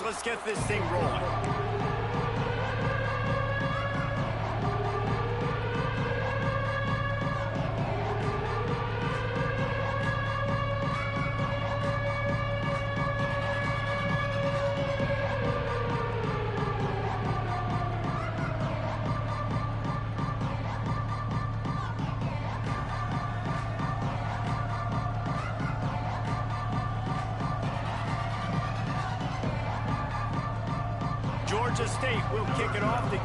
let's get this thing rolling. Georgia State will kick it off to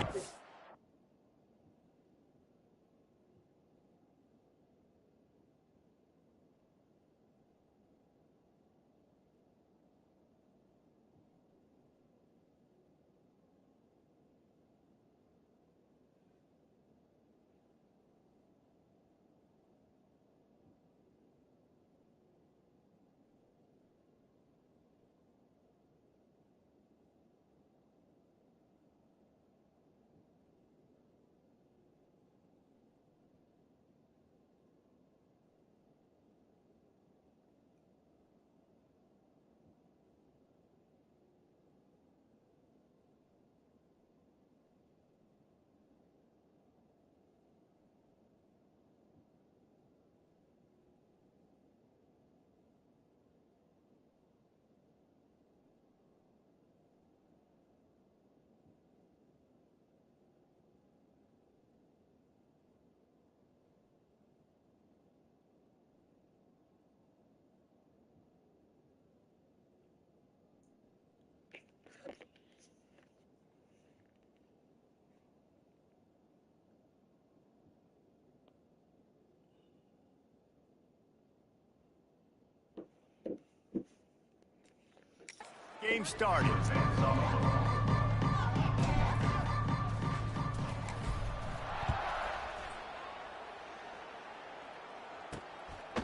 game started.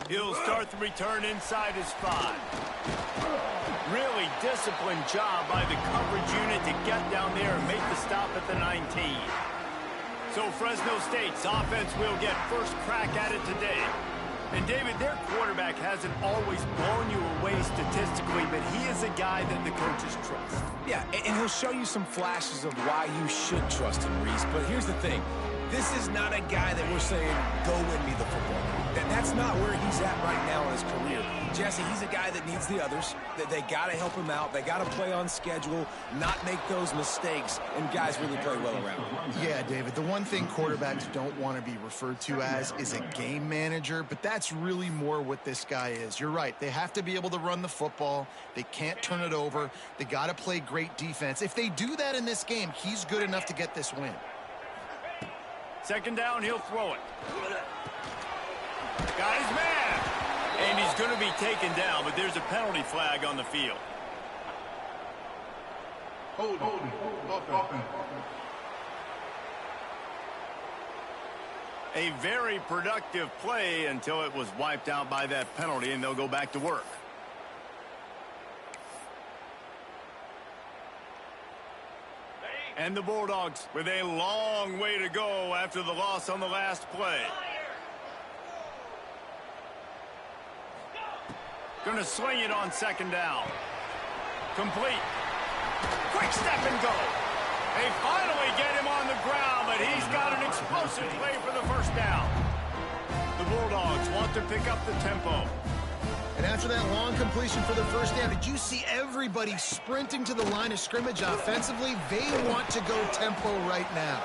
He'll start the return inside his 5. Really disciplined job by the coverage unit to get down there and make the stop at the 19. So Fresno State's offense will get first crack at it today. And, David, their quarterback hasn't always blown you away statistically, but he is a guy that the coaches trust. Yeah, and he'll show you some flashes of why you should trust him, Reese. But here's the thing. This is not a guy that we're saying, go win me the football. That's not where he's at right now in his career. Jesse, he's a guy that needs the others. They got to help him out. They got to play on schedule, not make those mistakes, and guys really play well around him. Yeah, David, the one thing quarterbacks don't want to be referred to as is a game manager, but that's really more what this guy is. You're right. They have to be able to run the football. They can't turn it over. They got to play great defense. If they do that in this game, he's good enough to get this win. Second down, he'll throw it. Got his man. And he's going to be taken down, but there's a penalty flag on the field. Hold. A very productive play until it was wiped out by that penalty, and they'll go back to work. And the Bulldogs with a long way to go after the loss on the last play. Going to sling it on second down. Complete. Quick step and go. They finally get him on the ground, but he's got an explosive play for the first down. The Bulldogs want to pick up the tempo. And after that long completion for the first down, did you see everybody sprinting to the line of scrimmage offensively? They want to go tempo right now.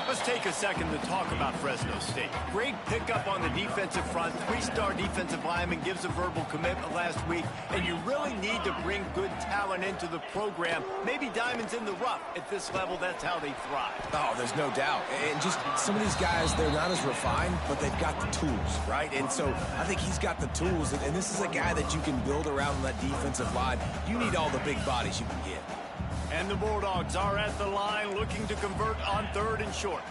Let's take a second to talk about Fresno State. Great pickup on the defensive front. 3-star defensive lineman gives a verbal commitment last week, and you really need to bring good talent into the program. Maybe diamonds in the rough. At this level, that's how they thrive. Oh, there's no doubt. And just some of these guys, they're not as refined, but they've got the tools, right? And so I think he's got the tools, and this is a guy that you can build around on that defensive line. You need all the big bodies you can get. And the Bulldogs are at the line looking to convert on 3rd and short.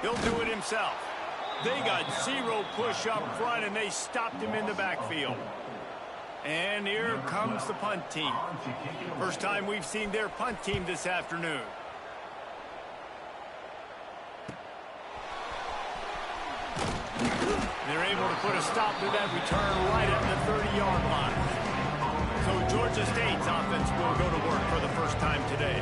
He'll do it himself. They got 0 push up front, and they stopped him in the backfield. And here comes the punt team. First time we've seen their punt team this afternoon. They're able to put a stop to that return right at the 30-yard line. So So Georgia State's offense will go to work for the first time today.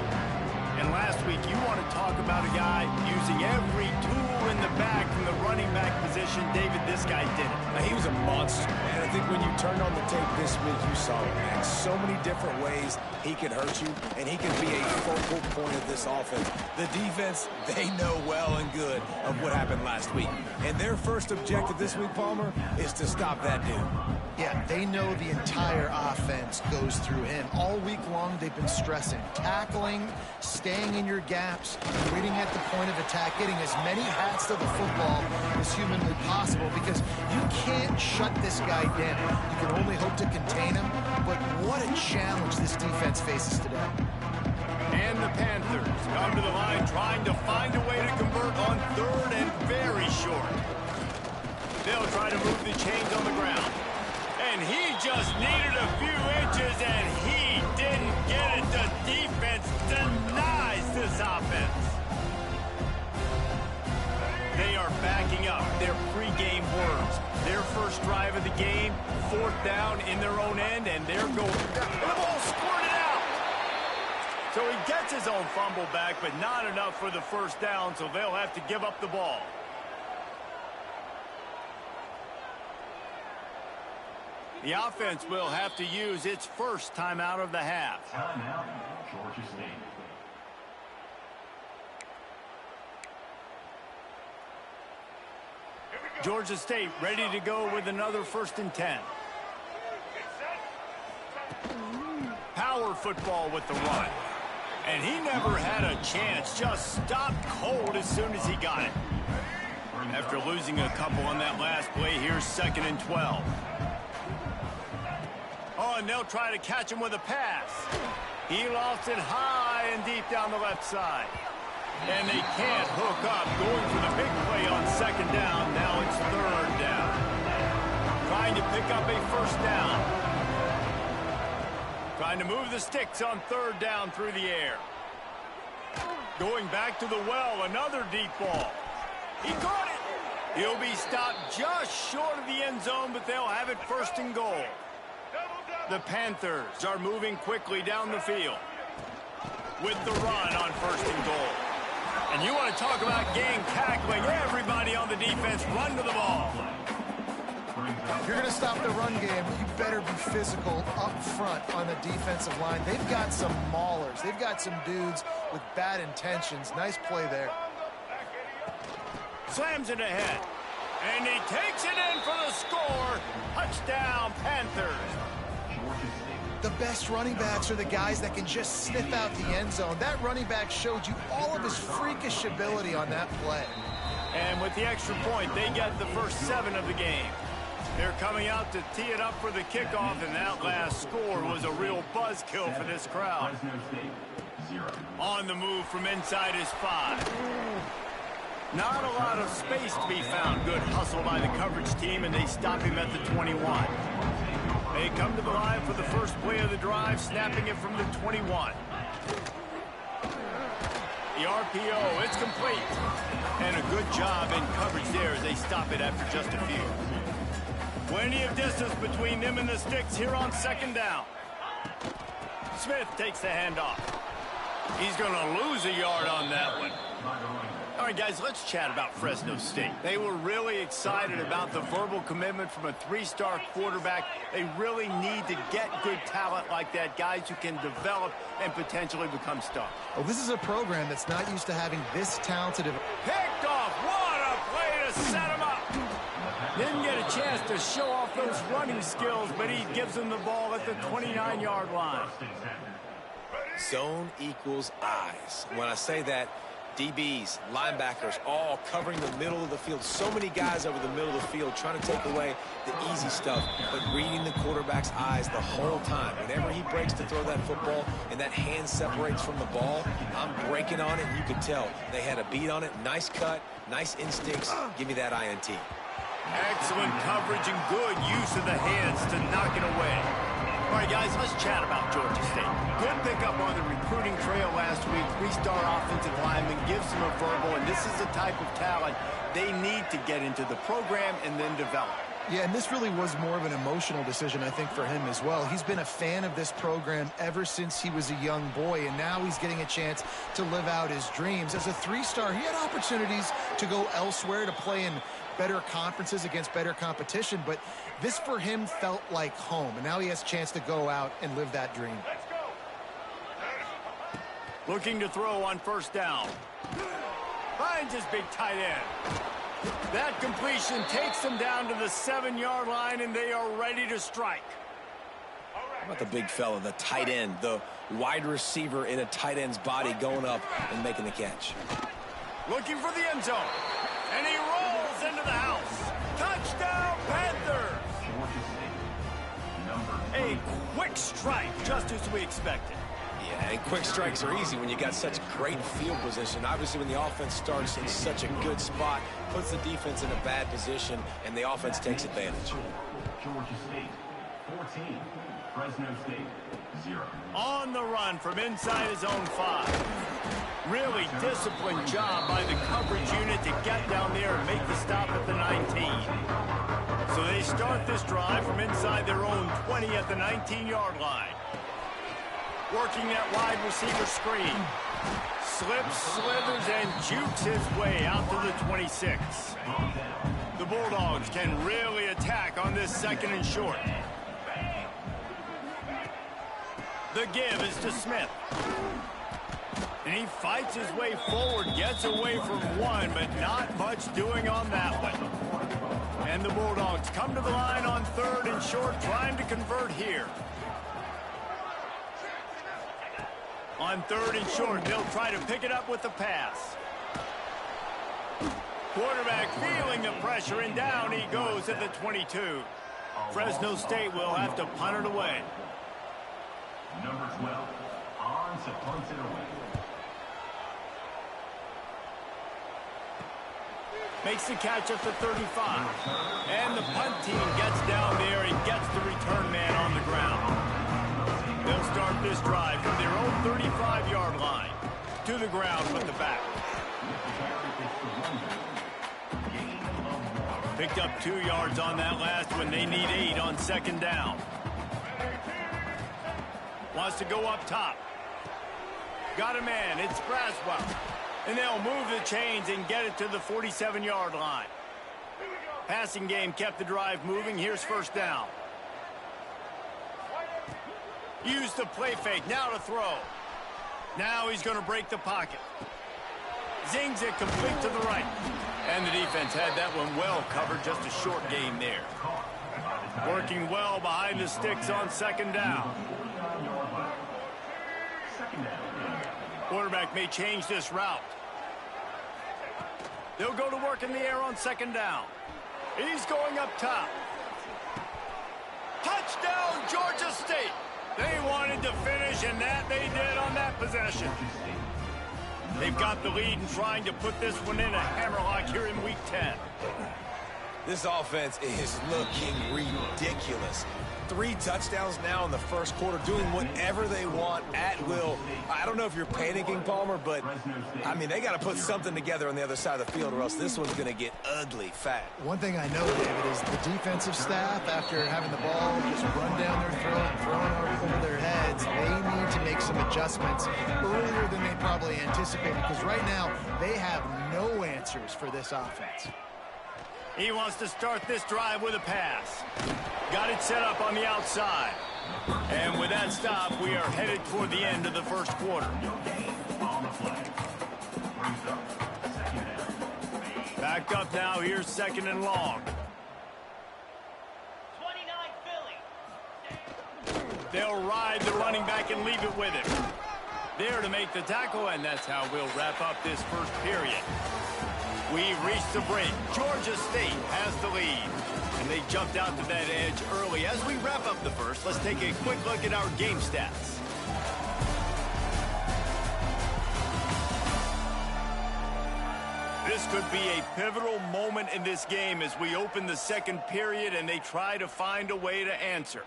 And last week, you want to talk about a guy using every tool in the bag from the running back position. David, this guy did it. He was a monster, man. I think when you turned on the tape this week, you saw it, man. So many different ways he can hurt you, and he can be a focal point of this offense. The defense, they know well and good of what happened last week. And their first objective this week, Palmer, is to stop that dude. Yeah, they know the entire offense goes through him. All week long, they've been stressing, tackling, staying in your gaps, waiting at the point of attack, getting as many hats to the football as humanly possible, because you can't shut this guy down. You can only hope to contain him, but what a challenge this defense faces today. And the Panthers come to the line trying to find a way to convert on third and very short. They'll try to move the chains on the ground. And he just needed a few inches, and he didn't get it. The defense denies this offense. They are backing up their pregame words. Their first drive of the game, 4th down in their own end, and they're going. The ball squirted out. So he gets his own fumble back, but not enough for the first down, so they'll have to give up the ball. The offense will have to use its first timeout of the half. Timeout, Georgia State. Georgia State ready to go with another 1st and 10. Power football with the run. And he never had a chance, just stopped cold as soon as he got it. After losing a couple on that last play, here's 2nd and 12. Oh, and they'll try to catch him with a pass. He lofts it high and deep down the left side. And they can't hook up. Going for the big play on 2nd down. Now it's 3rd down. Trying to pick up a 1st down. Trying to move the sticks on 3rd down through the air. Going back to the well. Another deep ball. He caught it. He'll be stopped just short of the end zone, but they'll have it 1st and goal. The Panthers are moving quickly down the field with the run on 1st and goal. And you want to talk about game tackling. Everybody on the defense run to the ball. If you're going to stop the run game, you better be physical up front on the defensive line. They've got some maulers. They've got some dudes with bad intentions. Nice play there. Slams it ahead. And he takes it in for the score. Touchdown, Panthers. The best running backs are the guys that can just sniff out the end zone. That running back showed you all of his freakish ability on that play. And with the extra point, they get the first 7 of the game. They're coming out to tee it up for the kickoff, and that last score was a real buzzkill for this crowd. On the move from inside his 5. Not a lot of space to be found. Good hustle by the coverage team, and they stop him at the 21. They come to the line for the first play of the drive, snapping it from the 21. The RPO, it's complete. And a good job in coverage there as they stop it after just a few. Plenty of distance between them and the sticks here on 2nd down. Smith takes the handoff. He's going to lose a yard on that one. All right, guys, let's chat about Fresno State. They were really excited about the verbal commitment from a 3-star quarterback. They really need to get good talent like that, guys who can develop and potentially become stars. Well, this is a program that's not used to having this talented of... Picked off. What a play to set him up. Didn't get a chance to show off those running skills, but he gives them the ball at the 29-yard line. Zone equals eyes. When I say that, DBs, linebackers, all covering the middle of the field. So many guys over the middle of the field trying to take away the easy stuff, but reading the quarterback's eyes the whole time. Whenever he breaks to throw that football and that hand separates from the ball, I'm breaking on it, and you can tell. They had a beat on it. Nice cut, nice instincts. Give me that INT. Excellent coverage and good use of the hands to knock it away. All right, guys, let's chat about Georgia State. Good pickup on the recruiting trail last week. 3-star offensive lineman gives them a verbal, and this is the type of talent they need to get into the program and then develop. Yeah, and this really was more of an emotional decision, I think, for him as well. He's been a fan of this program ever since he was a young boy, and now he's getting a chance to live out his dreams. As a three-star, he had opportunities to go elsewhere, to play in better conferences against better competition, but this for him felt like home, and now he has a chance to go out and live that dream. Looking to throw on first down. Finds his big tight end. That completion takes them down to the 7-yard line, and they are ready to strike. How about the big fella, the tight end, the wide receiver in a tight end's body going up and making the catch? Looking for the end zone. And he rolls into the house. Touchdown, Panthers! A quick strike, just as we expected. Yeah, and quick strikes are easy when you got such great field position. Obviously, when the offense starts in such a good spot, puts the defense in a bad position, and the offense takes advantage. Georgia State, 14. Fresno State, 0. On the run from inside his own 5. Really disciplined job by the coverage unit to get down there and make the stop at the 19. So they start this drive from inside their own 20 at the 19-yard line. Working that wide receiver screen. Slips, slithers, and jukes his way out to the 26. The Bulldogs can really attack on this 2nd and short. The give is to Smith. And he fights his way forward, gets away from one, but not much doing on that one. And the Bulldogs come to the line on 3rd and short, trying to convert here. On 3rd and short, they'll try to pick it up with the pass. Quarterback feeling the pressure, and down he goes at the 22. Fresno State will have to punt it away. Number 12, on to punt it away. Makes the catch at the 35. And the punt team gets down there and gets the return man on the ground. They'll start this drive from their own 35-yard line. To the ground with the back. Picked up 2 yards on that last one. They need 8 on 2nd down. Wants to go up top. Got a man. It's Braswell. And they'll move the chains and get it to the 47-yard line. Passing game kept the drive moving. Here's first down. Use the play fake. Now to throw. Now he's going to break the pocket. Zings it complete to the right. And the defense had that one well covered. Just a short gain there. Working well behind the sticks on 2nd down. Quarterback may change this route. They'll go to work in the air on 2nd down. He's going up top. Touchdown, Georgia State. They wanted to finish, and that they did on that possession. They've got the lead and trying to put this one in a hammerlock here in Week 10. This offense is looking ridiculous. 3 touchdowns now in the first quarter, doing whatever they want at will. I don't know if you're panicking, Palmer, but, I mean, they got to put something together on the other side of the field, or else this one's going to get ugly fast. One thing I know, David, is the defensive staff, after having the ball just run down their throat and thrown over their heads, they need to make some adjustments earlier than they probably anticipated, because right now they have no answers for this offense. He wants to start this drive with a pass. Got it set up on the outside. And with that stop, we are headed toward the end of the first quarter. Back up now. Here's 2nd and long. 29 Philly. They'll ride the running back and leave it with him. There to make the tackle, and that's how we'll wrap up this first period. We've reached the break. Georgia State has the lead. And they jumped out to that edge early. As we wrap up the first, let's take a quick look at our game stats. This could be a pivotal moment in this game as we open the second period and they try to find a way to answer.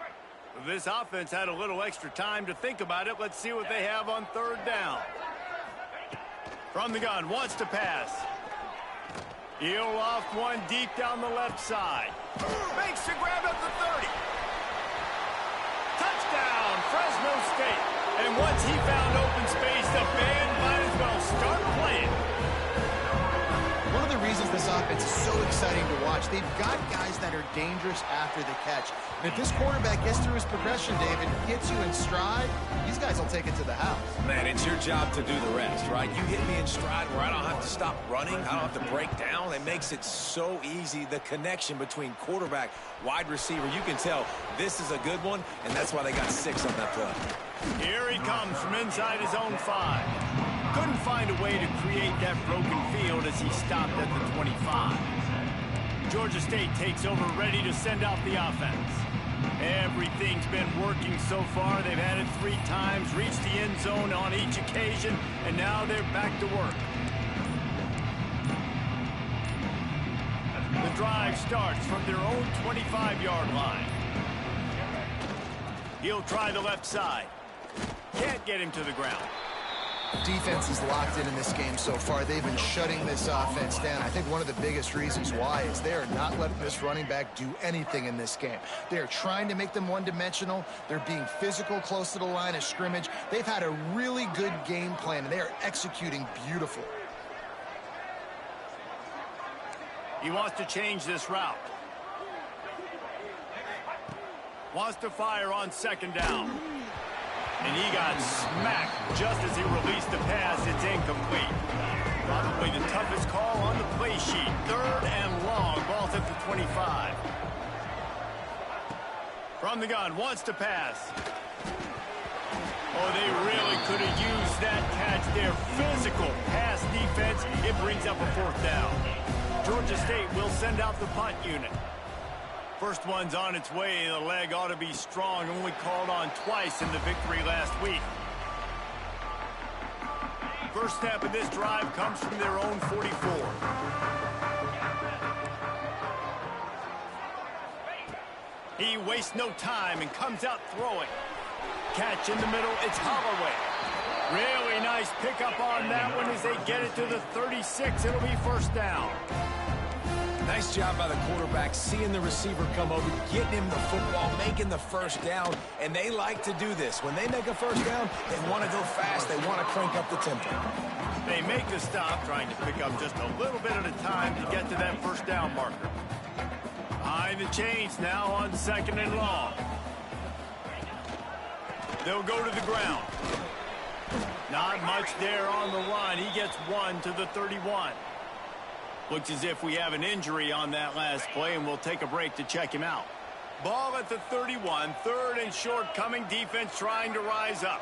This offense had a little extra time to think about it. Let's see what they have on 3rd down. From the gun, wants to pass. He'll loft one deep down the left side. Makes the grab at the 30. Touchdown, Fresno State. And once he found open space, the band might as well start playing. One of the reasons this offense is so exciting to watch, they've got guys that are dangerous after the catch. And if this quarterback gets through his progression, David, gets you in stride, these guys will take it to the house. Man, it's your job to do the rest, right? You hit me in stride where I don't have to stop running. I don't have to break down. It makes it so easy. The connection between quarterback, wide receiver, you can tell this is a good one, and that's why they got 6 on that play. Here he comes from inside his own 5. Couldn't find a way to create that broken field as he stopped at the 25. Georgia State takes over, ready to send out the offense. Everything's been working so far. They've had it 3 times, reached the end zone on each occasion, and now they're back to work. The drive starts from their own 25-yard line. He'll try the left side. Can't get him to the ground. Defense is locked in this game so far. They've been shutting this offense down. I think one of the biggest reasons why is they are not letting this running back do anything in this game. They are trying to make them one-dimensional. They're being physical close to the line of scrimmage. They've had a really good game plan, and they are executing beautiful. He wants to change this route. Wants to fire on 2nd down. And he got smacked just as he released the pass. It's incomplete. Probably the toughest call on the play sheet. 3rd and long. Ball's at the 25. From the gun, wants to pass. Oh, they really could have used that catch there. Physical pass defense. It brings up a 4th down. Georgia State will send out the punt unit. First one's on its way. The leg ought to be strong. Only called on twice in the victory last week. First snap of this drive comes from their own 44. He wastes no time and comes out throwing. Catch in the middle. It's Holloway. Really nice pickup on that one as they get it to the 36. It'll be 1st down. Nice job by the quarterback, seeing the receiver come over, getting him the football, making the 1st down, and they like to do this. When they make a 1st down, they want to go fast. They want to crank up the tempo. They make the stop, trying to pick up just a little bit at a time to get to that 1st down marker. Behind the chains now on 2nd and long. They'll go to the ground. Not much there on the run. He gets 1 to the 31. Looks as if we have an injury on that last play, and we'll take a break to check him out. Ball at the 31, 3rd and short coming. Defense trying to rise up.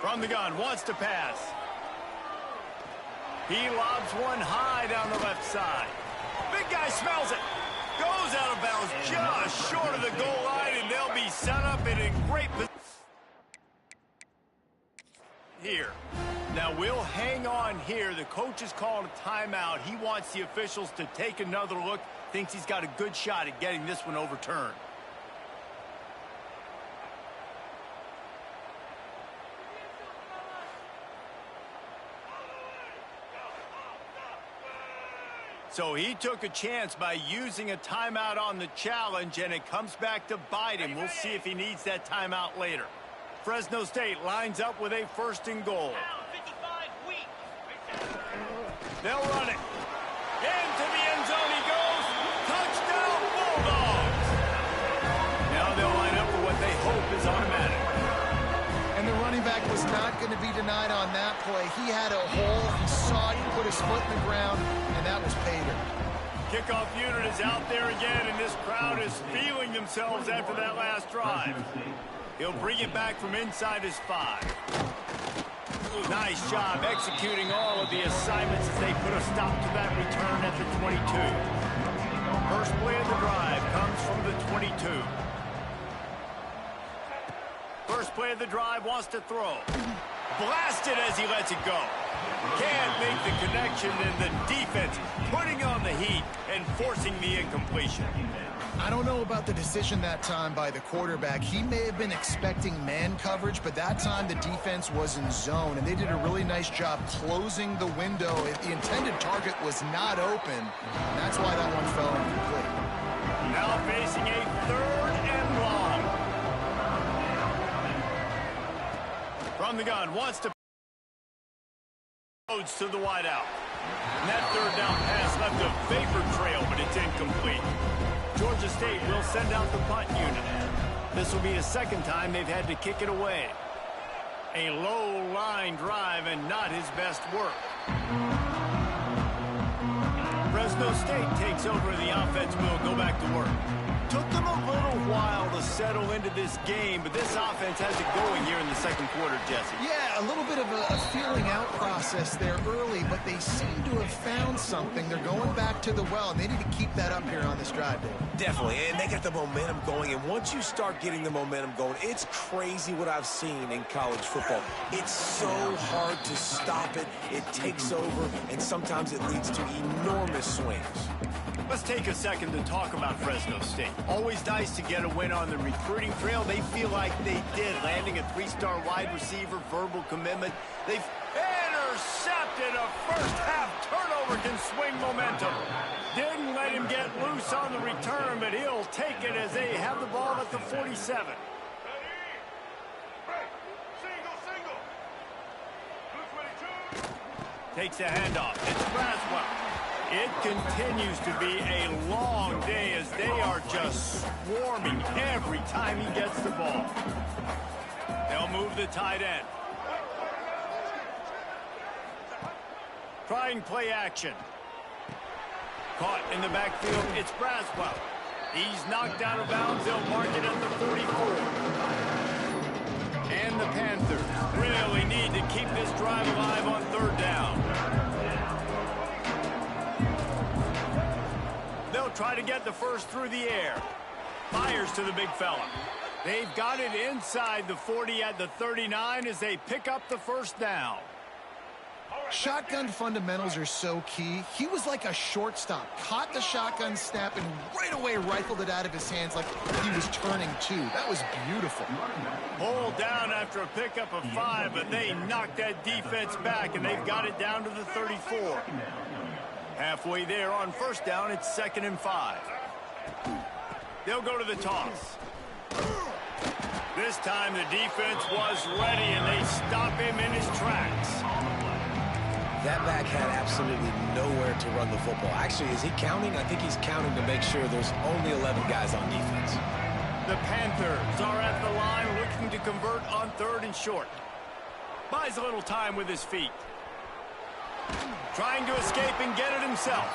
From the gun, wants to pass. He lobs one high down the left side. Big guy smells it. Goes out of bounds just short of the goal line, and they'll be set up in a great position here. Now, we'll hang on here. The coach has called a timeout. He wants the officials to take another look. Thinks he's got a good shot at getting this one overturned. So he took a chance by using a timeout on the challenge, and it comes back to bite him. We'll see if he needs that timeout later. Fresno State lines up with a 1st and goal. They'll run it. Into the end zone he goes. Touchdown, Bulldogs. Now they'll line up for what they hope is automatic. And the running back was not going to be denied on that play. He had a hole. He saw it. He put his foot in the ground, and that was pay dirt. Kickoff unit is out there again, and this crowd is feeling themselves after that last drive. He'll bring it back from inside his 5. Nice job executing all of the assignments as they put a stop to that return at the 22. First play of the drive comes from the 22. First play of the drive, wants to throw. Blasted as he lets it go. Can't make the connection, and the defense putting on the heat and forcing the incompletion. I don't know about the decision that time by the quarterback. He may have been expecting man coverage, but that time the defense was in zone, and they did a really nice job closing the window. The intended target was not open, and that's why that one fell incomplete. Now facing a 3rd and long. From the gun, wants to loads to the wideout. And that 3rd down pass left a vapor trail, but it's incomplete. Georgia State will send out the punt unit. This will be the 2nd time they've had to kick it away. A low line drive and not his best work. Fresno State takes over, the offense will go back to work. Took them a little while to settle into this game, but this offense has it going here in the 2nd quarter, Jesse. Yeah, a little bit of a feeling out process there early, but they seem to have found something. They're going back to the well, and they need to keep that up here on this drive, Dave. Definitely, and they got the momentum going, and once you start getting the momentum going, it's crazy what I've seen in college football. It's so hard to stop it. It takes over, and sometimes it leads to enormous swings. Let's take a second to talk about Fresno State. Always nice to get a win on the recruiting trail. They feel like they did, landing a 3-star wide receiver, verbal commitment. They've intercepted a first-half turnover, can swing momentum. Didn't let him get loose on the return, but he'll take it as they have the ball at the 47. Takes a handoff. It's Braswell. It continues to be a long day as they are just swarming every time he gets the ball. They'll move the tight end. Trying play action. Caught in the backfield, it's Braswell. He's knocked out of bounds. They'll mark it at the 44. And the Panthers really need to keep this drive alive on 3rd down. They'll try to get the first through the air. Fires to the big fella. They've got it inside the 40 at the 39 as they pick up the 1st down. Shotgun fundamentals are so key. He was like a shortstop. Caught the shotgun snap and right away rifled it out of his hands like he was turning 2. That was beautiful. Pulled down after a pickup of 5, but they knocked that defense back, and they've got it down to the 34. Halfway there on 1st down, it's 2nd and 5. They'll go to the toss. This time the defense was ready, and they stop him in his tracks. That back had absolutely nowhere to run the football. Actually, is he counting? I think he's counting to make sure there's only 11 guys on defense. The Panthers are at the line looking to convert on 3rd and short. Buys a little time with his feet. Trying to escape and get it himself.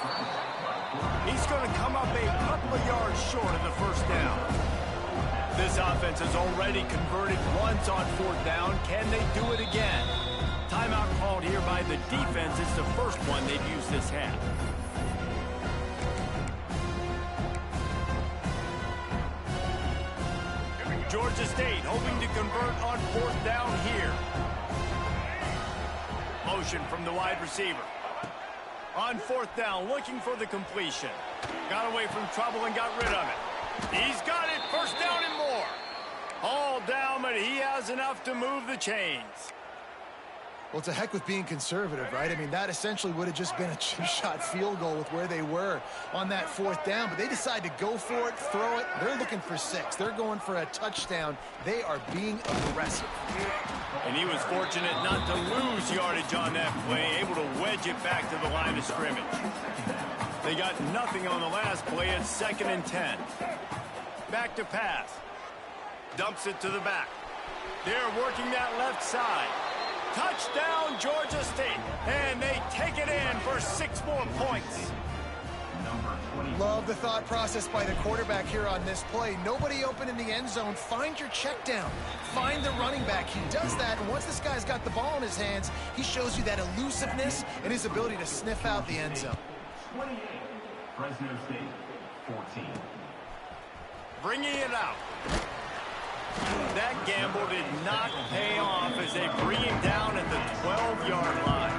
He's going to come up a couple of yards short of the 1st down. This offense has already converted once on 4th down. Can they do it again? Timeout called here by the defense. It's the first one they've used this half. Georgia State hoping to convert on 4th down here. Motion from the wide receiver. On 4th down, looking for the completion. Got away from trouble and got rid of it. He's got it, 1st down and more. All down, but he has enough to move the chains. Well, to heck with being conservative, right? I mean, that essentially would have just been a chip-shot field goal with where they were on that 4th down, but they decide to go for it, throw it. They're looking for 6. They're going for a touchdown. They are being aggressive. And he was fortunate not to lose yardage on that play, able to wedge it back to the line of scrimmage. They got nothing on the last play. It's 2nd and 10. Back to pass. Dumps it to the back. They're working that left side. Touchdown, Georgia State. And they take it in for 6 more points. Love the thought process by the quarterback here on this play. Nobody open in the end zone. Find your check down. Find the running back. He does that, and once this guy's got the ball in his hands, he shows you that elusiveness and his ability to sniff out the end zone. 28, Fresno State, 14. Bringing it out. That gamble did not pay off as they bring him down at the 12-yard line.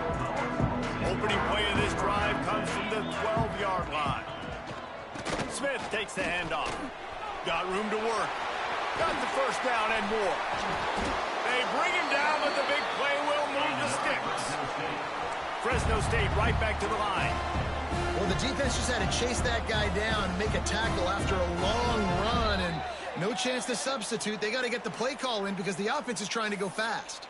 Opening play of this drive comes from the 12-yard line. Smith takes the handoff. Got room to work. Got the first down and more. They bring him down, but the big play will move the sticks. Fresno State right back to the line. Well, the defense just had to chase that guy down and make a tackle after a long run, and no chance to substitute. They got to get the play call in because the offense is trying to go fast.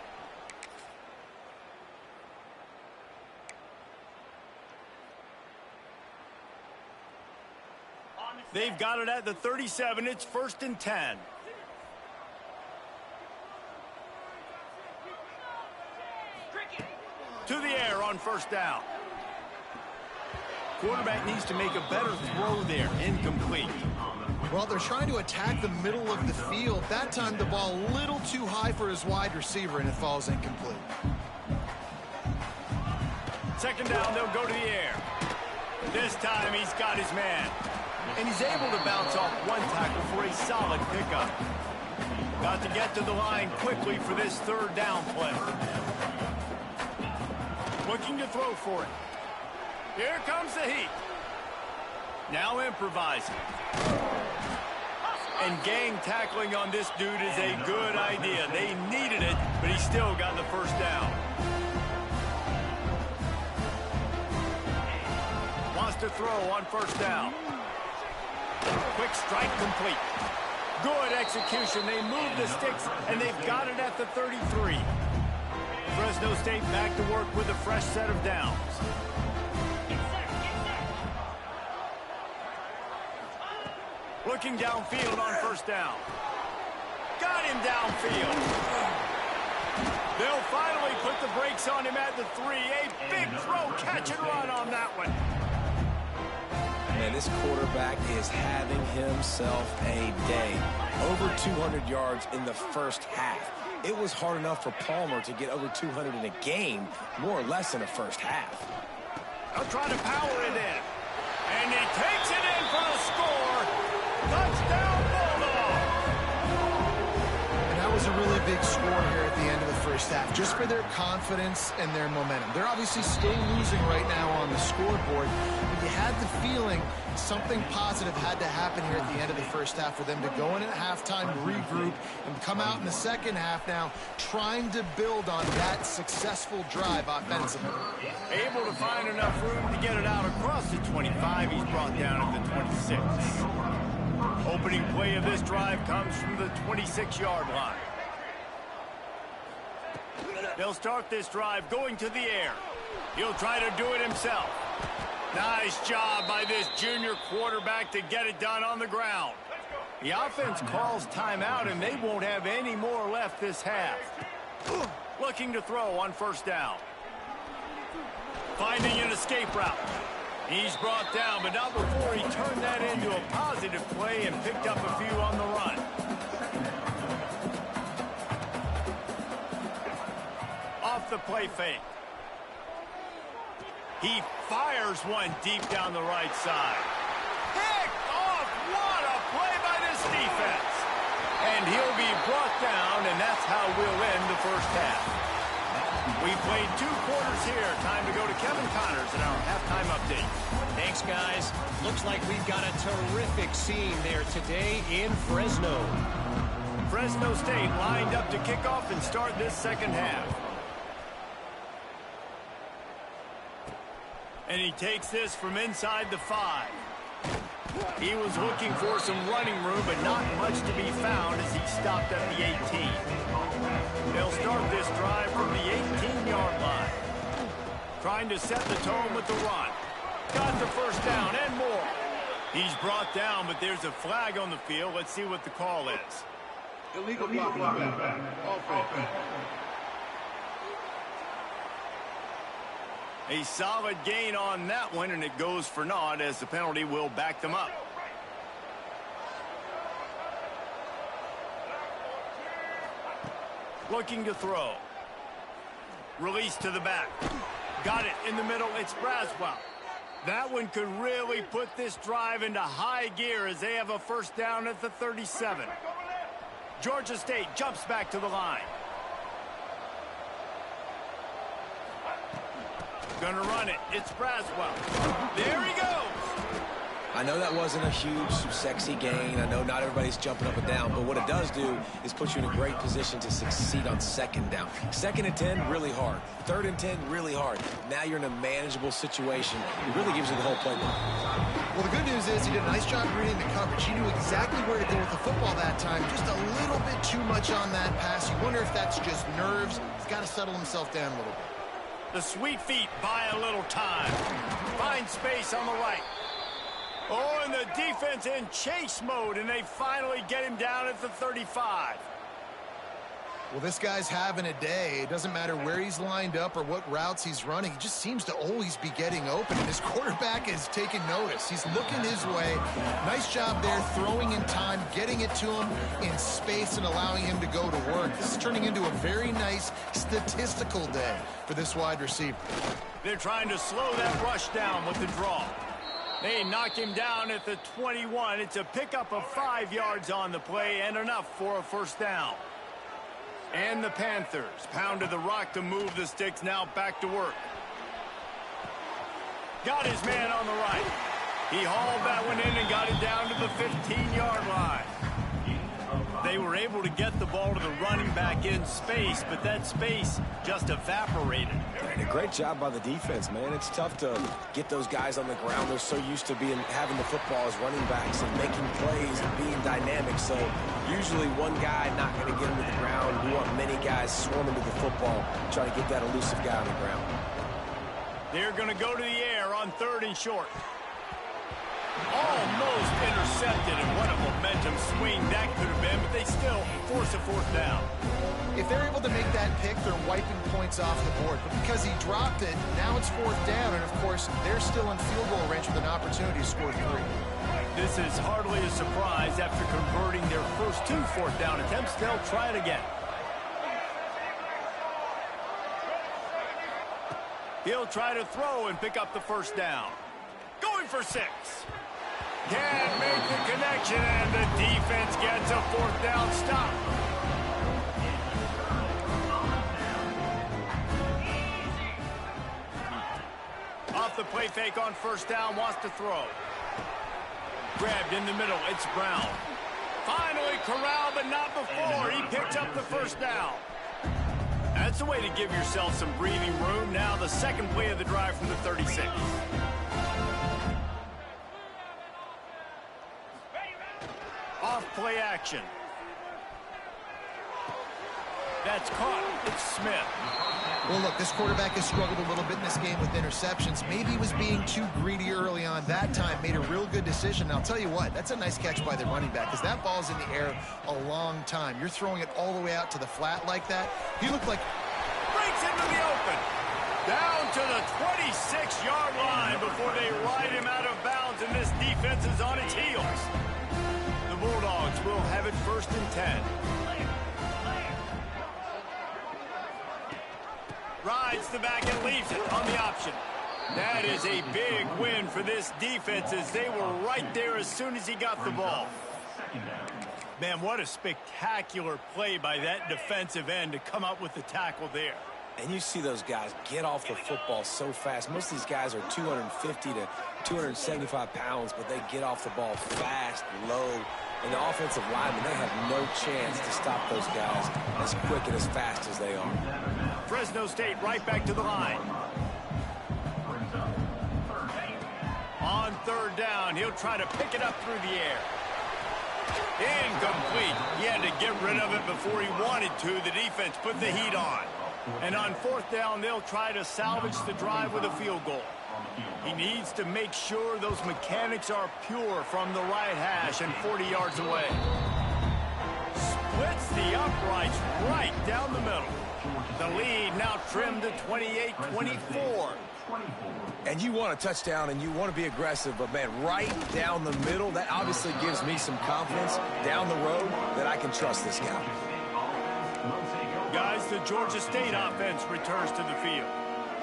They've got it at the 37. It's 1st and 10. To the air on first down. Quarterback needs to make a better throw there. Incomplete. Well, they're trying to attack the middle of the field. That time the ball a little too high for his wide receiver, and it falls incomplete. Second down, they'll go to the air. This time he's got his man. And he's able to bounce off one tackle for a solid pickup. Got to get to the line quickly for this third down play. Looking to throw for it. Here comes the heat. Now improvising. And gang tackling on this dude is a good idea. They needed it, but he still got the first down. Wants to throw on first down. Quick strike complete. Good execution. They move the sticks, and they've got it at the 33. Fresno State back to work with a fresh set of downs. Looking downfield on first down. Got him downfield. They'll finally put the brakes on him at the 3. A big throw, catch and run on that one. Man, this quarterback is having himself a day. Over 200 yards in the first half. It was hard enough for Palmer to get over 200 in a game, more or less in the first half. They'll try to power it in. And he takes it in for the score. Touchdown, Bulldog! And that was a really big score here at the end of the first half, just for their confidence and their momentum. They're obviously still losing right now on the scoreboard, but you had the feeling something positive had to happen here at the end of the first half for them to go in at halftime, regroup, and come out in the second half now trying to build on that successful drive offensively. Able to find enough room to get it out across the 25. He's brought down at the 26. Opening play of this drive comes from the 26-yard line. They'll start this drive going to the air. He'll try to do it himself. Nice job by this junior quarterback to get it done on the ground. The offense calls timeout, and they won't have any more left this half. Looking to throw on first down. Finding an escape route. He's brought down, but not before he turned that into a positive play and picked up a few on the run. Off the play fake. He fires one deep down the right side. Picked off! What a play by this defense! And he'll be brought down, and that's how we'll end the first half. We played 2 quarters here. Time to go to Kevin Connors in our halftime update. Thanks, guys. Looks like we've got a terrific scene there today in Fresno. Fresno State lined up to kick off and start this second half. And he takes this from inside the 5. He was looking for some running room, but not much to be found as he stopped at the 18. They'll start this drive from the 18-yard line. Trying to set the tone with the run. Got the first down and more. He's brought down, but there's a flag on the field. Let's see what the call is. Illegal blocking back. Offense. A solid gain on that one, and it goes for naught as the penalty will back them up. Looking to throw. Release to the back. Got it in the middle. It's Braswell. That one could really put this drive into high gear as they have a first down at the 37. Georgia State jumps back to the line. Gonna run it. It's Braswell. There he goes. I know that wasn't a huge, sexy gain. I know not everybody's jumping up and down, but what it does do is put you in a great position to succeed on second down. 2nd and 10, really hard. 3rd and 10, really hard. Now you're in a manageable situation. It really gives you the whole playbook. Well, the good news is he did a nice job reading the coverage. He knew exactly where to go with the football that time. Just a little bit too much on that pass. You wonder if that's just nerves. He's got to settle himself down a little bit. The sweet feet buy a little time. Find space on the right. Oh, and the defense in chase mode, and they finally get him down at the 35. Well, this guy's having a day. It doesn't matter where he's lined up or what routes he's running. He just seems to always be getting open, and his quarterback is taking notice. He's looking his way. Nice job there, throwing in time, getting it to him in space and allowing him to go to work. This is turning into a very nice statistical day for this wide receiver. They're trying to slow that rush down with the draw. They knock him down at the 21. It's a pickup of 5 yards on the play and enough for a first down. And the Panthers pounded the rock to move the sticks, now back to work. Got his man on the right. He hauled that one in and got it down to the 15-yard line. They were able to get the ball to the running back in space, but that space just evaporated. And a great job by the defense, man. It's tough to get those guys on the ground. They're so used to having the football as running backs and making plays and being dynamic. So usually one guy not going to get him to the ground. You want many guys swarming to the football, trying to get that elusive guy on the ground. They're going to go to the air on 3rd and short. Almost intercepted, and what a momentum swing that could have been, but they still force a 4th down. If they're able to make that pick, they're wiping points off the board. But because he dropped it, now it's 4th down, and of course, they're still in field goal range with an opportunity to score 3. This is hardly a surprise after converting their first 2 4th down attempts. They'll try it again. He'll try to throw and pick up the first down. Going for 6. Can't make the connection, and the defense gets a 4th down stop. Off the play fake on first down, wants to throw. Grabbed in the middle, it's Brown. Finally corralled, but not before. He picks up the first down. That's the way to give yourself some breathing room. Now the second play of the drive from the 36. Off play action. That's caught. It's Smith. Well, look, this quarterback has struggled a little bit in this game with interceptions. Maybe he was being too greedy early on. That time made a real good decision. And I'll tell you what, that's a nice catch by the running back because that ball's in the air a long time. You're throwing it all the way out to the flat like that. He looked like... Breaks into the open. Down to the 26-yard line before they ride him out of bounds, and this defense is on its heels. The Bulldogs will have it 1st and 10. Rides the back and leaves it on the option. That is a big win for this defense as they were right there as soon as he got the ball. Man, what a spectacular play by that defensive end to come up with the tackle there. And you see those guys get off the football so fast. Most of these guys are 250 to 275 pounds, but they get off the ball fast, low. And the offensive linemen, they have no chance to stop those guys as quick and as fast as they are. Fresno State right back to the line. On 3rd down, he'll try to pick it up through the air. Incomplete. He had to get rid of it before he wanted to. The defense put the heat on. And on 4th down, they'll try to salvage the drive with a field goal. He needs to make sure those mechanics are pure from the right hash and 40 yards away. Splits the uprights right down the middle. The lead now trimmed to 28-24. And you want a touchdown and you want to be aggressive, but man, right down the middle, that obviously gives me some confidence down the road that I can trust this guy. Guys, the Georgia State offense returns to the field.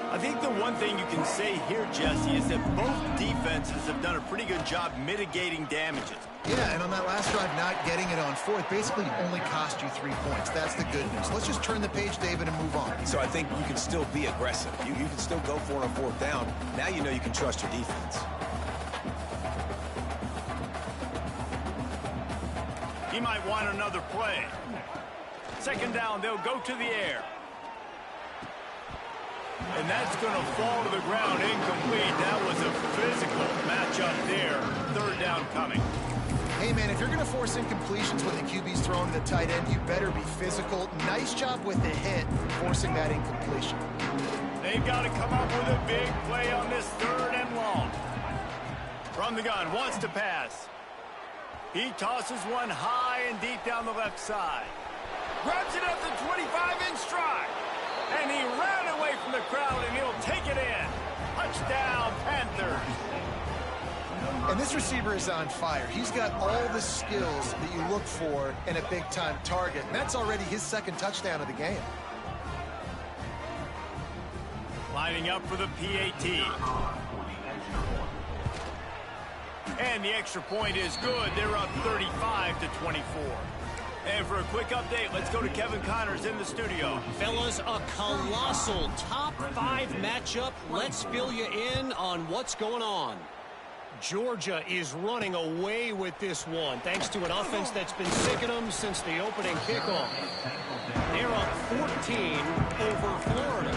I think the one thing you can say here, Jesse, is that both defenses have done a pretty good job mitigating damages. Yeah, and on that last drive, not getting it on 4th basically only cost you 3 points. That's the good news. Let's just turn the page, David, and move on. So I think you can still be aggressive. You can still go for it on 4th down. Now you know you can trust your defense. might want another play. Second down, they'll go to the air. And that's going to fall to the ground incomplete. That was a physical matchup there. Third down coming. Hey, man, if you're going to force incompletions when the QB's throwing the tight end, you better be physical. Nice job with the hit, forcing that incompletion. They've got to come up with a big play on this third and long. From the gun, wants to pass. He tosses one high and deep down the left side. Grabs it up the 25 in stride. And he ran away from the crowd, and he'll take it in. Touchdown, Panthers. And this receiver is on fire. He's got all the skills that you look for in a big-time target. And that's already his second touchdown of the game. Lining up for the PAT. And the extra point is good. They're up 35-24. And for a quick update, let's go to Kevin Connors in the studio. Fellas, a colossal top 5 matchup. Let's fill you in on what's going on. Georgia is running away with this one, thanks to an offense that's been sicking them since the opening kickoff. They're up 14 over Florida.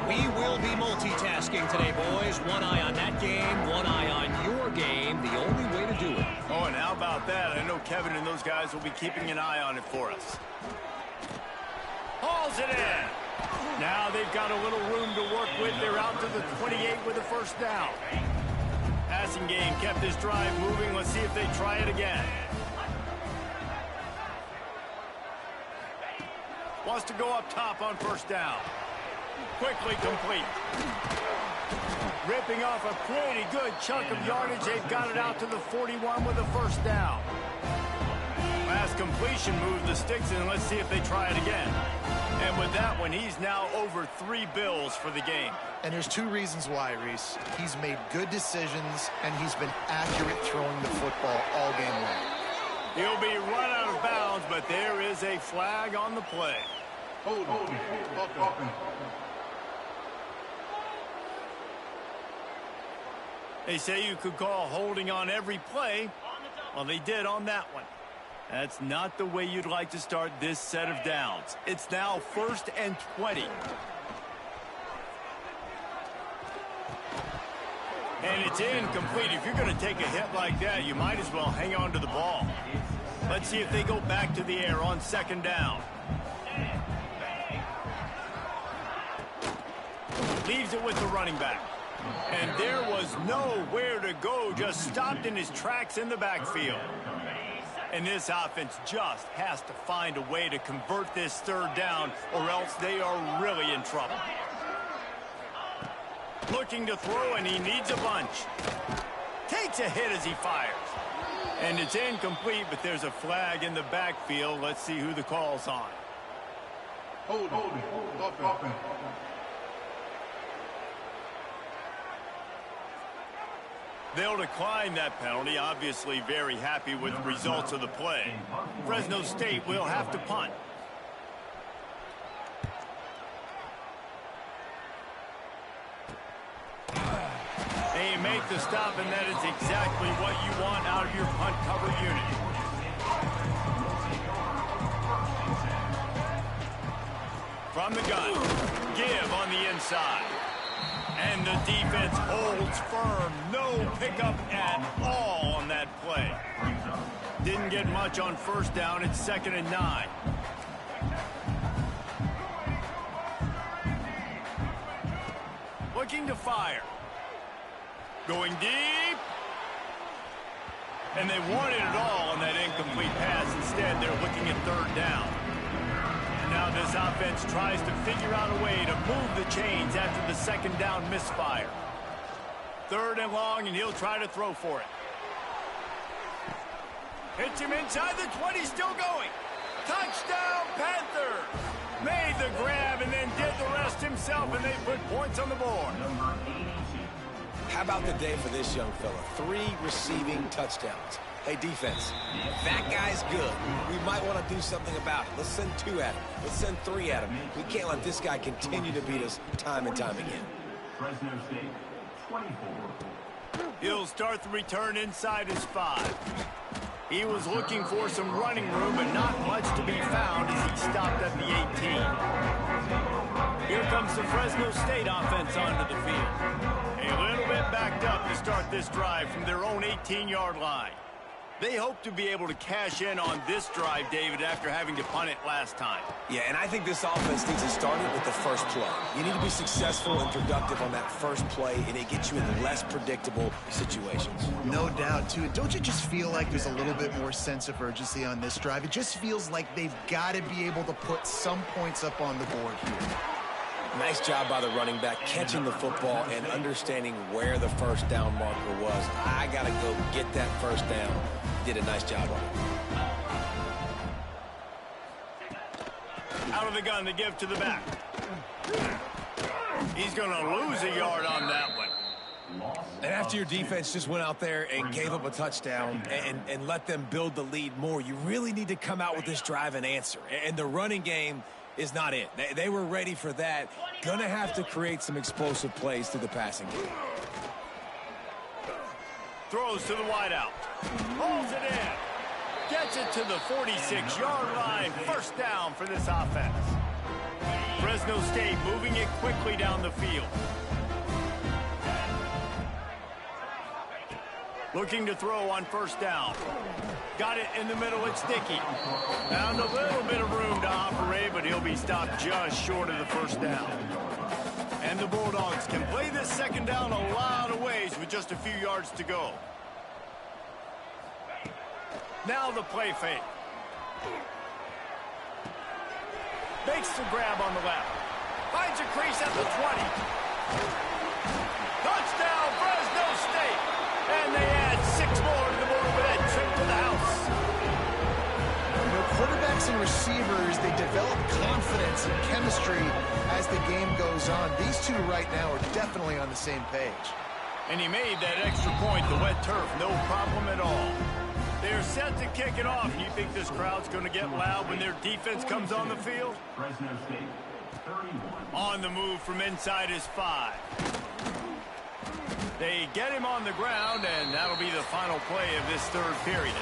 We will be multitasking today, boys. One eye on that game, one eye on your game. The only way to do it. Oh, and how about that? I know Kevin and those guys will be keeping an eye on it for us. Hauls it in. Now they've got a little room to work with. They're out to the 28 with a first down. Passing game kept this drive moving. Let's see if they try it again. Wants to go up top on first down. Quickly complete. Ripping off a pretty good chunk of yardage. They've got it out to the 41 with a first down. Last completion moved the sticks in. Let's see if they try it again. And with that one, he's now over 3 bills for the game. And there's 2 reasons why, Reese. He's made good decisions, and he's been accurate throwing the football all game long. He'll be run out of bounds, but there is a flag on the play. Hold on. They say you could call holding on every play. Well, they did on that one. That's not the way you'd like to start this set of downs. It's now 1st and 20. And it's incomplete. If you're going to take a hit like that, you might as well hang on to the ball. Let's see if they go back to the air on second down. Leaves it with the running back. And there was nowhere to go, just stopped in his tracks in the backfield. And this offense just has to find a way to convert this third down, or else they are really in trouble. Looking to throw, and he needs a bunch. Takes a hit as he fires. And it's incomplete, but there's a flag in the backfield. Let's see who the call's on. Hold on. They'll decline that penalty, obviously very happy with the results of the play. Fresno State will have to punt. They make the stop, and that is exactly what you want out of your punt cover unit. From the gun, give on the inside. And the defense holds firm. No pickup at all on that play. Didn't get much on first down. It's 2nd and 9. Looking to fire. Going deep. And they wanted it all on that incomplete pass. Instead, they're looking at third down. Now this offense tries to figure out a way to move the chains after the second down misfire. 3rd and long, and he'll try to throw for it. Hits him inside the 20, still going. Touchdown, Panthers! Made the grab and then did the rest himself, and they put points on the board. How about the day for this young fella? 3 receiving touchdowns. Hey, defense, that guy's good. We might want to do something about it. Let's send 2 at him. Let's send 3 at him. We can't let this guy continue to beat us time and time again. Fresno State, 24. He'll start the return inside his 5. He was looking for some running room, but not much to be found as he stopped at the 18. Here comes the Fresno State offense onto the field. A little bit backed up to start this drive from their own 18-yard line. They hope to be able to cash in on this drive, David, after having to punt it last time. Yeah, and I think this offense needs to start it with the first play. You need to be successful and productive on that first play, and it gets you in less predictable situations. No doubt, too. Don't you just feel like there's a little bit more sense of urgency on this drive? It just feels like they've got to be able to put some points up on the board here. Nice job by the running back catching the football and understanding where the first down marker was. I got to go get that first down. Did a nice job on it. Out of the gun to give to the back. He's going to lose a yard on that one. And after your defense just went out there and gave up a touchdown and let them build the lead more, you really need to come out with this drive and answer. And the running game is not it. They were ready for that. Gonna have to create some explosive plays through the passing game. Throws to the wideout. Holds it in. Gets it to the 46-yard line. First down for this offense. Fresno State moving it quickly down the field. Looking to throw on first down. Got it in the middle. It's Dickey. Found a little bit of room to operate, but he'll be stopped just short of the first down. And the Bulldogs can play this second down a lot of ways with just a few yards to go. Now the play fake. Makes the grab on the left. Finds a crease at the 20. Touchdown, Fresno State. And they add 6 more to the board with that trip to the house. You know, quarterbacks and receivers, they develop confidence and chemistry as the game goes on. These two right now are definitely on the same page. And he made that extra point, the wet turf, no problem at all. They're set to kick it off. You think this crowd's going to get loud when their defense comes on the field? Fresno State, 31. On the move from inside his 5. They get him on the ground, and that'll be the final play of this third period.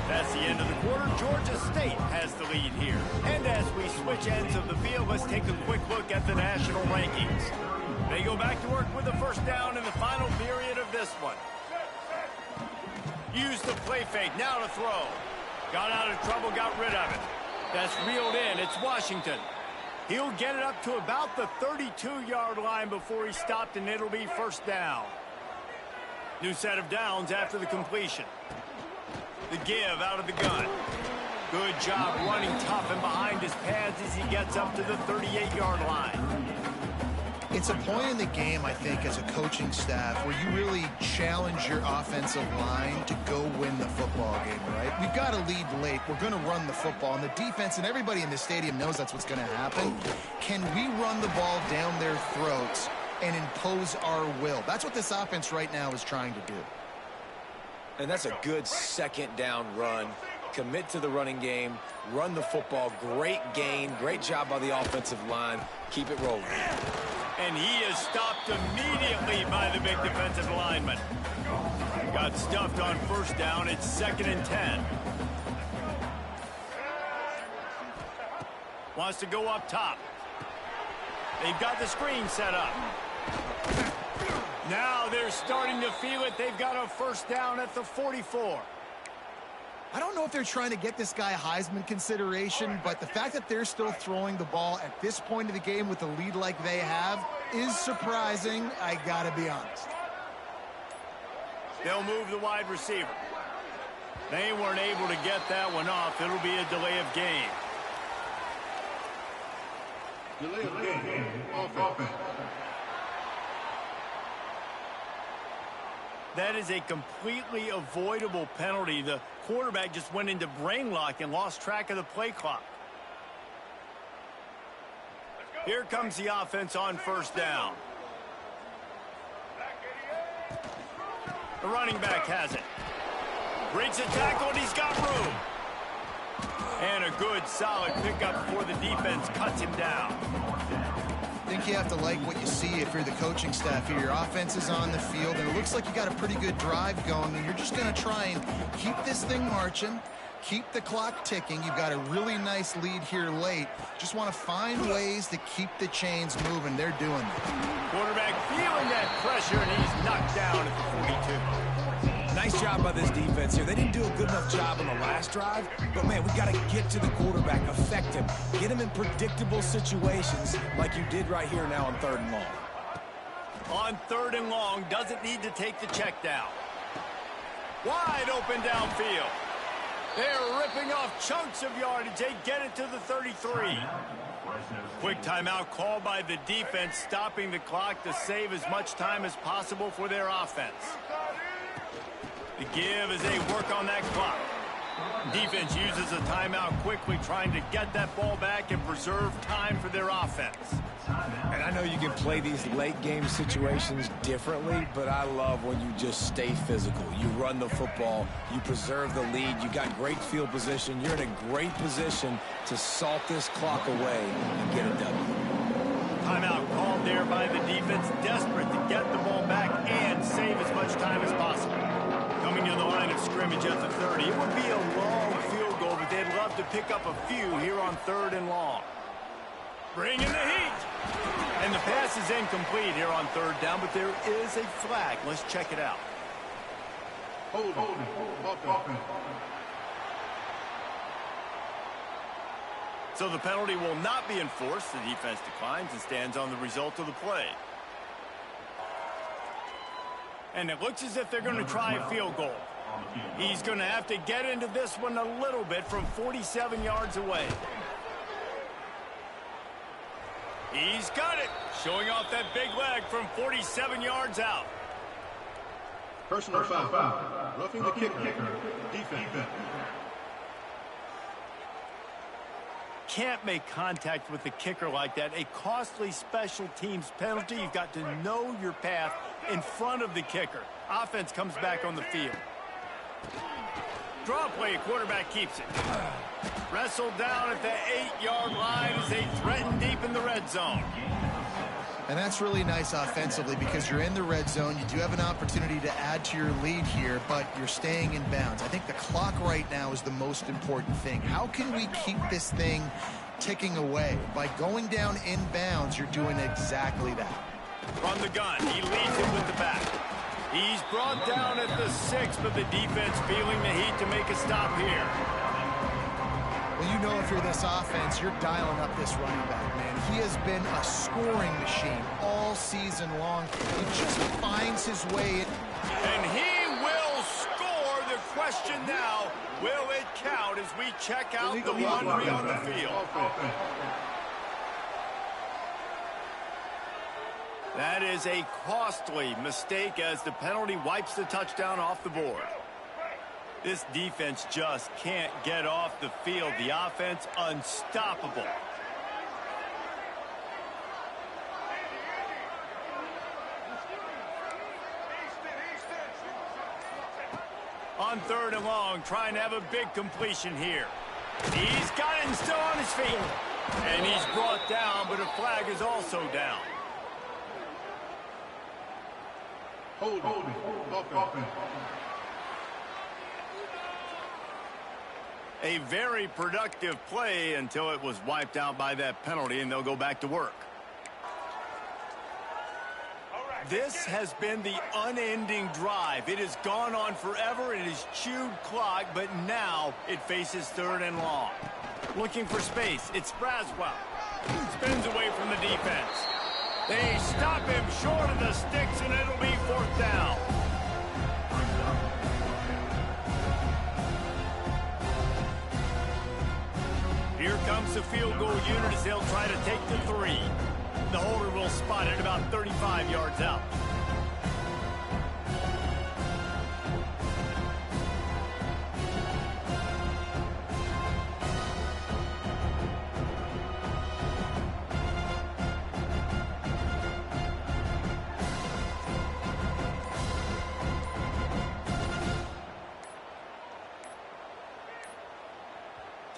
That's the end of the quarter. Georgia State has the lead here. And as we switch ends of the field, let's take a quick look at the national rankings. They go back to work with the first down in the final period of this one. Use the play fake, now to throw. Got out of trouble, got rid of it. That's reeled in, it's Washington. He'll get it up to about the 32-yard line before he stopped, and it'll be first down. New set of downs after the completion. The give out of the gun. Good job running tough and behind his pads as he gets up to the 38-yard line. It's a point in the game, I think, as a coaching staff where you really challenge your offensive line to go win the football game, right? We've got to lead late. We're going to run the football. And the defense and everybody in the stadium knows that's what's going to happen. Can we run the ball down their throats and impose our will? That's what this offense right now is trying to do. And that's a good second down run. Commit to the running game. Run the football. Great gain. Great job by the offensive line. Keep it rolling. And he is stopped immediately by the big defensive lineman. Got stuffed on first down. It's 2nd and 10. Wants to go up top. They've got the screen set up. Now they're starting to feel it. They've got a first down at the 44. I don't know if they're trying to get this guy Heisman consideration, but the fact that they're still throwing the ball at this point of the game with a lead like they have is surprising, I gotta be honest. They'll move the wide receiver. They weren't able to get that one off. It'll be a delay of game. Delay of game. Offense. That is a completely avoidable penalty. The quarterback just went into brain lock and lost track of the play clock. Here comes the offense on first down. The running back has it. Breaks a tackle, and he's got room. And a good, solid pickup before the defense cuts him down. I think you have to like what you see if you're the coaching staff here. Your offense is on the field, and it looks like you got a pretty good drive going, and you're just going to try and keep this thing marching, keep the clock ticking. You've got a really nice lead here late. Just want to find ways to keep the chains moving. They're doing that. Quarterback feeling that pressure, and he's knocked down at the 42. Nice job by this defense here. They didn't do a good enough job on the last drive, but, man, we got to get to the quarterback, affect him, get him in predictable situations like you did right here now on 3rd and long. On 3rd and long, doesn't need to take the check down. Wide open downfield. They're ripping off chunks of yardage. They get it to the 33. Quick timeout called by the defense, stopping the clock to save as much time as possible for their offense. The give as they work on that clock. Defense uses a timeout quickly, trying to get that ball back and preserve time for their offense. And I know you can play these late game situations differently, but I love when you just stay physical. You run the football, you preserve the lead, you got great field position, you're in a great position to salt this clock away and get it done. Timeout called there by the defense, desperate to get the ball back and save as much time as possible. Coming to the line of scrimmage at the 30. It would be a long field goal, but they'd love to pick up a few here on 3rd and long. Bring in the heat. And the pass is incomplete here on 3rd down, but there is a flag. Let's check it out. Hold it. So the penalty will not be enforced. The defense declines and stands on the result of the play. And it looks as if they're going to try a field goal. He's going to have to get into this one a little bit from 47 yards away. He's got it. Showing off that big leg from 47 yards out. Personal foul. Roughing the kicker. Defense. Can't make contact with the kicker like that. A costly special teams penalty. You've got to know your path in front of the kicker. Offense comes back on the field. Draw play, quarterback keeps it. Wrestled down at the 8-yard line as they threaten deep in the red zone. And that's really nice offensively because you're in the red zone. You do have an opportunity to add to your lead here, but you're staying in bounds. I think the clock right now is the most important thing. How can we keep this thing ticking away? By going down in bounds, you're doing exactly that. From the gun, he leads it with the back. He's brought down at the 6, but the defense feeling the heat to make a stop here. Well, you know if you're this offense, you're dialing up this running back, man. He has been a scoring machine all season long. He just finds his way. And he will score. The question now, will it count as we check out the laundry on the field? That is a costly mistake as the penalty wipes the touchdown off the board. This defense just can't get off the field. The offense unstoppable. On 3rd and long, trying to have a big completion here. He's got it and still on his feet. And he's brought down, but a flag is also down. Hold it. A very productive play until it was wiped out by that penalty, and they'll go back to work. This has been the unending drive. It has gone on forever. It has chewed clock, but now it faces 3rd and long. Looking for space. It's Braswell. Spins away from the defense. They stop him short of the sticks, and it'll be 4th down. Here comes the field goal unit as they'll try to take the 3. The holder will spot it about 35 yards out.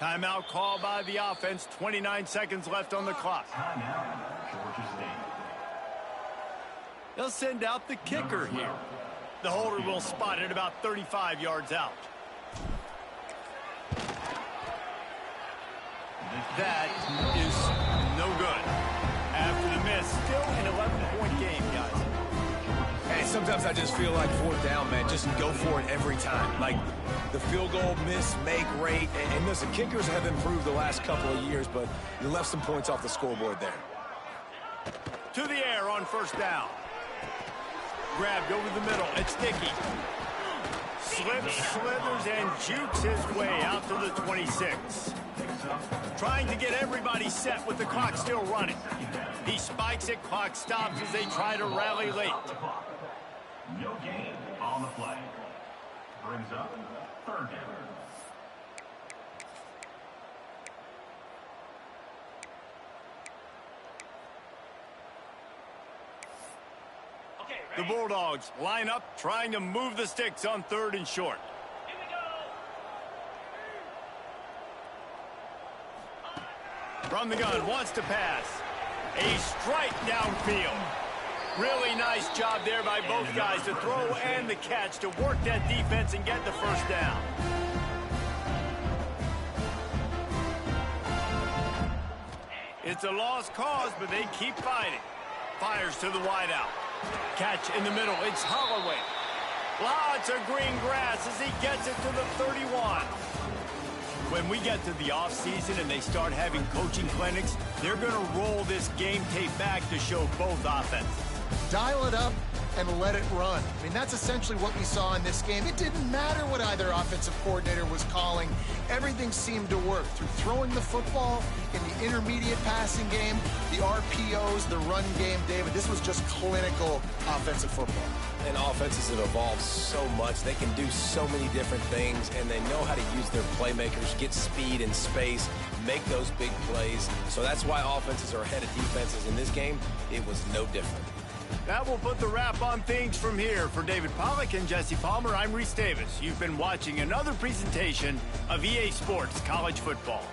Timeout called by the offense. 29 seconds left on the clock. Timeout, Georgia State. They'll send out the kicker here. The holder will spot it about 35 yards out. That is no good. After the miss, still an 11-point game, guys. Hey, sometimes I just feel like fourth down, man. Just go for it every time. Like the field goal miss, make rate. And listen, kickers have improved the last couple of years, but you left some points off the scoreboard there. To the air on first down. Grabbed over the middle. It's Dickey. Slips, slithers, and jukes his way out to the 26. Trying to get everybody set with the clock still running. He spikes it, clock stops as they try to rally late. No gain on the play. Brings up third down. The Bulldogs line up, trying to move the sticks on third and short. From the gun, wants to pass. A strike downfield. Really nice job there by both guys to throw and the catch to work that defense and get the first down. It's a lost cause, but they keep fighting. Fires to the wideout. Catch in the middle. It's Holloway. Lots of green grass as he gets it to the 31. When we get to the offseason and they start having coaching clinics, they're going to roll this game tape back to show both offenses. Dial it up and let it run. I mean, that's essentially what we saw in this game. It didn't matter what either offensive coordinator was calling. Everything seemed to work through throwing the football in the intermediate passing game, the RPOs, the run game. David, this was just clinical offensive football. And offenses have evolved so much. They can do so many different things, and they know how to use their playmakers, get speed and space, make those big plays. So that's why offenses are ahead of defenses in this game. It was no different. That will put the wrap on things from here. For David Pollack and Jesse Palmer, I'm Reese Davis. You've been watching another presentation of EA Sports College Football.